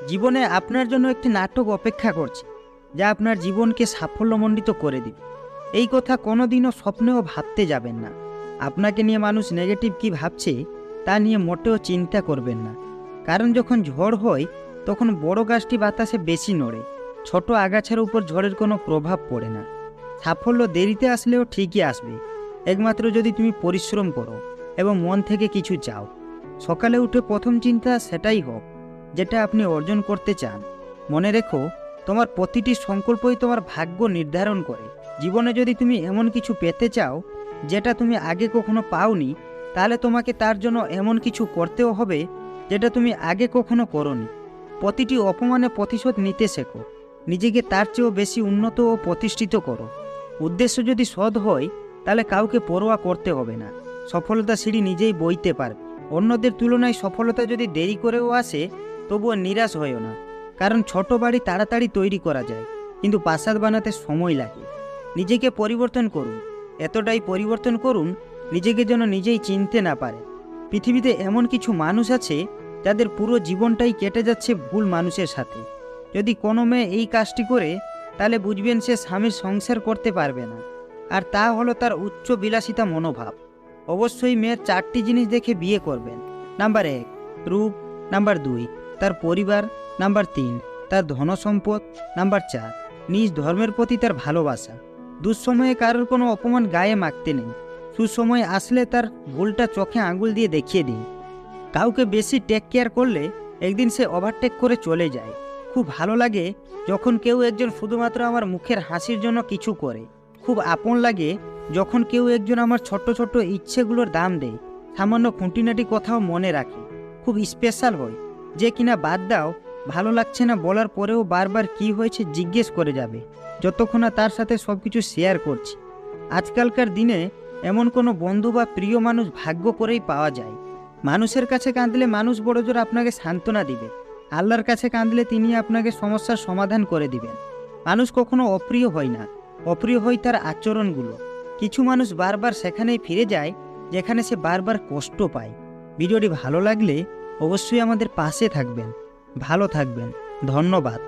জীবনে আপনার জন্য একটি নাটক অপেক্ষা করছে, যা আপনার জীবনকে সাফল্যমণ্ডিত করে দিবে। এই কথা কোনোদিনও স্বপ্নেও ভাবতে যাবেন না। আপনাকে নিয়ে মানুষ নেগেটিভ কী ভাবছে তা নিয়ে মোটেও চিন্তা করবেন না। কারণ যখন ঝড় হয় তখন বড় গাছটি বাতাসে বেশি নড়ে, ছোট আগাছার উপর ঝড়ের কোনো প্রভাব পড়ে না। সাফল্য দেরিতে আসলেও ঠিকই আসবে, একমাত্র যদি তুমি পরিশ্রম করো এবং মন থেকে কিছু চাও। সকালে উঠে প্রথম চিন্তা সেটাই হোক যেটা আপনি অর্জন করতে চান। মনে রেখো, তোমার প্রতিটি সংকল্পই তোমার ভাগ্য নির্ধারণ করে। জীবনে যদি তুমি এমন কিছু পেতে চাও যেটা তুমি আগে কখনো পাওনি, তাহলে তোমাকে তার জন্য এমন কিছু করতেও হবে যেটা তুমি আগে কখনো করোনি। প্রতিটি অপমানে প্রতিশোধ নিতে শেখো, নিজেকে তার চেয়েও বেশি উন্নত ও প্রতিষ্ঠিত করো। উদ্দেশ্য যদি সৎ হয় তাহলে কাউকে পরোয়া করতে হবে না। সফলতা সিঁড়ি নিজেই বইতে পারবে। অন্যদের তুলনায় সফলতা যদি দেরি করেও আসে তবুও নিরাশ হয়েও না, কারণ ছোট বাড়ি তাড়াতাড়ি তৈরি করা যায়, কিন্তু প্রাসাদ বানাতে সময় লাগে। নিজেকে পরিবর্তন করুন, এতটাই পরিবর্তন করুন নিজেকে যেন নিজেই চিনতে না পারে। পৃথিবীতে এমন কিছু মানুষ আছে যাদের পুরো জীবনটাই কেটে যাচ্ছে ভুল মানুষের সাথে। যদি কোনো মেয়ে এই কাজটি করে তাহলে বুঝবেন সে স্বামীর সংসার করতে পারবে না, আর তা হলো তার উচ্চ বিলাসিতা মনোভাব। অবশ্যই মেয়ের 4টি জিনিস দেখে বিয়ে করবেন। নাম্বার 1, রূপ। নাম্বার 2, তার পরিবার। নাম্বার 3, তার ধনসম্পদ। নাম্বার 4, নিজ ধর্মের প্রতি তার ভালোবাসা। দুঃসময়ে কারোর কোনো অপমান গায়ে মাখতে নেই, সুসময় আসলে তার ভুলটা চোখে আঙুল দিয়ে দেখিয়ে দিন। কাউকে বেশি টেক কেয়ার করলে একদিন সে ওভারটেক করে চলে যায়। খুব ভালো লাগে যখন কেউ একজন শুধুমাত্র আমার মুখের হাসির জন্য কিছু করে। খুব আপন লাগে যখন কেউ একজন আমার ছোট্ট ছোট্ট ইচ্ছেগুলোর দাম দেয়, সামান্য খুঁটিনাটি কথাও মনে রাখে। খুব স্পেশাল হয় যে কিনা বাদ দাও, ভালো লাগছে না বলার পরেও বারবার কি হয়েছে জিজ্ঞেস করে যাবে, যতক্ষণ না তার সাথে সব কিছু শেয়ার করছি। আজকালকার দিনে এমন কোনো বন্ধু বা প্রিয় মানুষ ভাগ্য করেই পাওয়া যায়। মানুষের কাছে কাঁদলে মানুষ বড়জোর আপনাকে সান্ত্বনা দিবে, আল্লাহর কাছে কাঁদলে তিনি আপনাকে সমস্যার সমাধান করে দিবেন। মানুষ কখনো অপ্রিয় হয় না, অপ্রিয় হয় তার আচরণগুলো। কিছু মানুষ বারবার সেখানেই ফিরে যায় যেখানে সে বারবার কষ্ট পায়। ভিডিওটি ভালো লাগলে অবশ্যই আমাদের পাশে থাকবেন। ভালো থাকবেন। ধন্যবাদ।